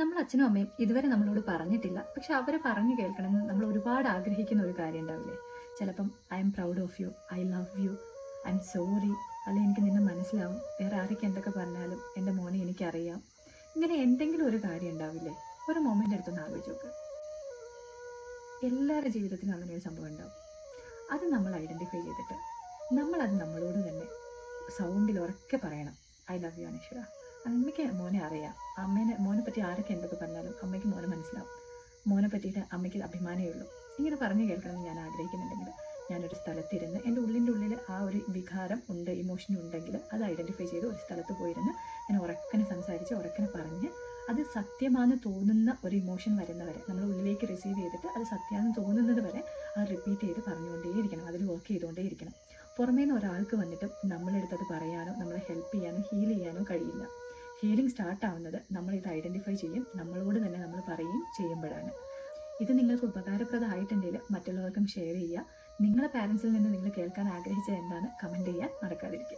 നമ്മൾ അച്ഛനും അമ്മയും ഇതുവരെ നമ്മളോട് പറഞ്ഞിട്ടില്ല, പക്ഷെ അവർ പറഞ്ഞു കേൾക്കണമെന്ന് നമ്മൾ ഒരുപാട് ആഗ്രഹിക്കുന്ന ഒരു കാര്യം ഉണ്ടാവില്ലേ? ചിലപ്പം I am proud of you, I love you, I am sorry, അല്ലെങ്കിൽ എനിക്ക് നിന്നെ മനസ്സിലാവും, വേറെ ആരൊക്കെ എന്തൊക്കെ പറഞ്ഞാലും എൻ്റെ മോനെ എനിക്കറിയാം. ഇങ്ങനെ എന്തെങ്കിലും ഒരു കാര്യം ഉണ്ടാവില്ലേ? ഒരു മൊമെൻ്റ് എടുത്തൊന്ന് ആലോചിച്ച് നോക്ക്. എല്ലാവരുടെ ജീവിതത്തിലും അങ്ങനെ ഒരു സംഭവം ഉണ്ടാവും. അത് നമ്മൾ ഐഡൻറ്റിഫൈ ചെയ്തിട്ട് നമ്മളത് നമ്മളോട് തന്നെ സൗണ്ടിൽ ഉറക്കെ പറയണം. ഐ ലവ് യു അനശ്വര. അമ്മയ്ക്ക് മോനെ അറിയാം, മോനെ പറ്റി ആരൊക്കെ എന്തൊക്കെ പറഞ്ഞാലും അമ്മയ്ക്ക് മോനെ മനസ്സിലാവും, മോനെ പറ്റിയിട്ട് അമ്മയ്ക്ക് അഭിമാനമേ ഉള്ളൂ. ഇങ്ങനെ പറഞ്ഞു കേൾക്കണമെന്ന് ഞാൻ ആഗ്രഹിക്കുന്നുണ്ടെങ്കിൽ ഞാനൊരു സ്ഥലത്തിരുന്ന് എൻ്റെ ഉള്ളിൻ്റെ ഉള്ളിൽ ആ ഒരു വികാരം ഉണ്ട്, ഇമോഷൻ ഉണ്ടെങ്കിൽ അത് ഐഡൻറ്റിഫൈ ചെയ്ത് ഒരു സ്ഥലത്ത് പോയിരുന്ന് ഞാൻ ഉറക്കനെ സംസാരിച്ച് ഉറക്കനെ പറഞ്ഞ് അത് സത്യമാണെന്ന് തോന്നുന്ന ഒരു ഇമോഷൻ വരുന്നവരെ, നമ്മൾ ഉള്ളിലേക്ക് റിസീവ് ചെയ്തിട്ട് അത് സത്യമാണെന്ന് തോന്നുന്നത് വരെ അത് റിപ്പീറ്റ് ചെയ്ത് പറഞ്ഞുകൊണ്ടേയിരിക്കണം, അതിൽ വർക്ക് ചെയ്തുകൊണ്ടേയിരിക്കണം. പുറമേ നിന്ന് ഒരാൾക്ക് വന്നിട്ട് നമ്മളെടുത്തത് പറയാനോ നമ്മളെ ഹെൽപ്പ് ചെയ്യാനോ ഹീൽ ചെയ്യാനോ കഴിയില്ല. ഹീലിംഗ് സ്റ്റാർട്ട് ആവുന്നത് നമ്മളിത് ഐഡൻറ്റിഫൈ ചെയ്യും, നമ്മളോട് തന്നെ നമ്മൾ പറയുകയും ചെയ്യുമ്പോഴാണ്. ഇത് നിങ്ങൾക്ക് ഉപകാരപ്രദമായിട്ടുണ്ടെങ്കിൽ മറ്റുള്ളവർക്കും ഷെയർ ചെയ്യുക. നിങ്ങളെ പാരൻസിൽ നിന്ന് നിങ്ങൾ കേൾക്കാൻ ആഗ്രഹിച്ചത് എന്താണ് കമൻറ്റ് ചെയ്യാൻ മറക്കാതിരിക്കുക.